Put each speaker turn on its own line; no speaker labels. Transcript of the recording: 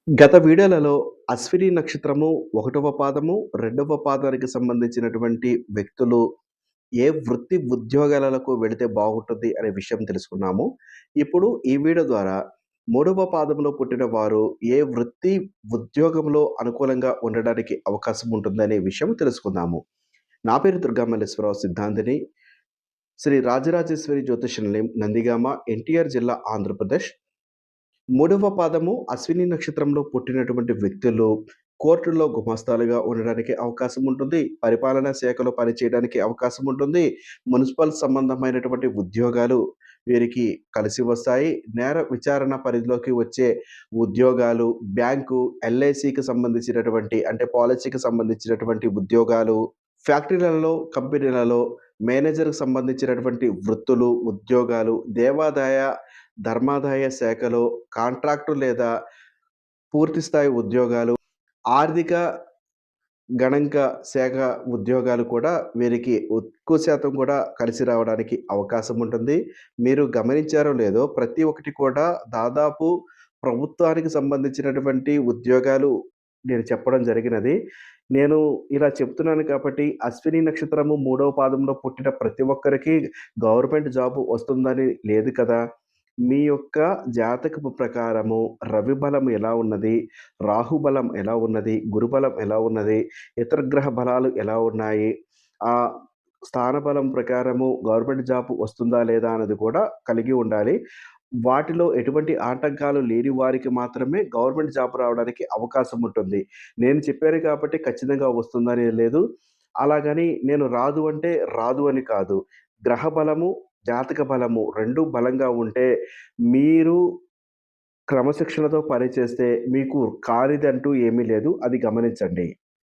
గత వీడియోలలో అశ్విని నక్షత్రము 1వ పాదము, 2వ పాదానికి సంబంధించినటువంటి వ్యక్తులు ఏ వృత్తి ఉద్యోగాలకు వెళితే బాగుంటుంది అనే విషయం తెలుసుకున్నాము. ఇప్పుడు ఈ వీడియో ద్వారా 3వ పాదంలో పుట్టిన వారు ఏ వృత్తి, ఉద్యోగంలో అనుకూలంగా ఉండడానికి అవకాశం ఉంటుందనే విషయం తెలుసుకుందాము. నా పేరు దుర్గామల్లేశ్వరరావు సిద్ధాంతిని. శ్రీ రాజరాజేశ్వరి జ్యోతిష నిలయం, నందిగామ, ఎన్టీఆర్ జిల్లా, ఆంధ్రప్రదేశ్. 3వ పాదము అశ్విని నక్షత్రంలో పుట్టినటువంటి వ్యక్తులు కోర్టుల్లో గుమాస్తాలుగా ఉండడానికి అవకాశం ఉంటుంది. పరిపాలనా శాఖలో పనిచేయడానికి అవకాశం ఉంటుంది. మున్సిపల్ సంబంధమైనటువంటి ఉద్యోగాలు వీరికి కలిసి వస్తాయి. నేర విచారణ పరిధిలోకి వచ్చే ఉద్యోగాలు, బ్యాంకు, ఎల్ఐసికి సంబంధించినటువంటి అంటే పాలిసీకి సంబంధించినటువంటి ఉద్యోగాలు, ఫ్యాక్టరీలలో, కంపెనీలలో మేనేజర్‌కి సంబంధించినటువంటి వృత్తులు, ఉద్యోగాలు, దేవాదాయ, ధర్మాదాయ శాఖలో కాంట్రాక్టు లేదా పూర్తి స్థాయి ఉద్యోగాలు, ఆర్థిక, గణాంక శాఖ ఉద్యోగాలు కూడా వీరికి ఎక్కువ శాతం కూడా కలిసి రావడానికి అవకాశం ఉంటుంది. మీరు గమనించారో లేదో ప్రతి ఒక్కటి కూడా దాదాపు ప్రభుత్వానికి సంబంధించినటువంటి ఉద్యోగాలు నేను చెప్పడం జరిగినది. నేను ఇలా చెప్తున్నాను కాబట్టి అశ్విని నక్షత్రము 3వ పాదంలో పుట్టిన ప్రతి ఒక్కరికి గవర్నమెంట్ జాబ్ వస్తుందని లేదు కదా! మీ యొక్క జాతకపు ప్రకారము రవి బలం ఎలా ఉన్నది? రాహు బలం ఎలా ఉన్నది? గురుబలం ఎలా ఉన్నది? ఇతర గ్రహ బలాలు ఎలా ఉన్నాయి? ఆహ్, స్థాన బలం ప్రకారము గవర్నమెంట్ జాబ్ వస్తుందా? లేదా? అన్నది కూడా కలిగి ఉండాలి. వాటిలో ఎటువంటి ఆటంకాలు లేని వారికి మాత్రమే గవర్నమెంట్ జాబ్ రావడానికి అవకాశం ఉంటుంది. నేను చెప్పాను కాబట్టి ఖచ్చితంగా వస్తుందని లేదు. అలాగని నేను రాదు అంటే రాదు అని కాదు. గ్రహ బలము, జాతక బలము 2 బలంగా ఉంటే మీరు క్రమశిక్షణతో పనిచేస్తే మీకు కానిదంటూ ఏమీ లేదు. అది గమనించండి.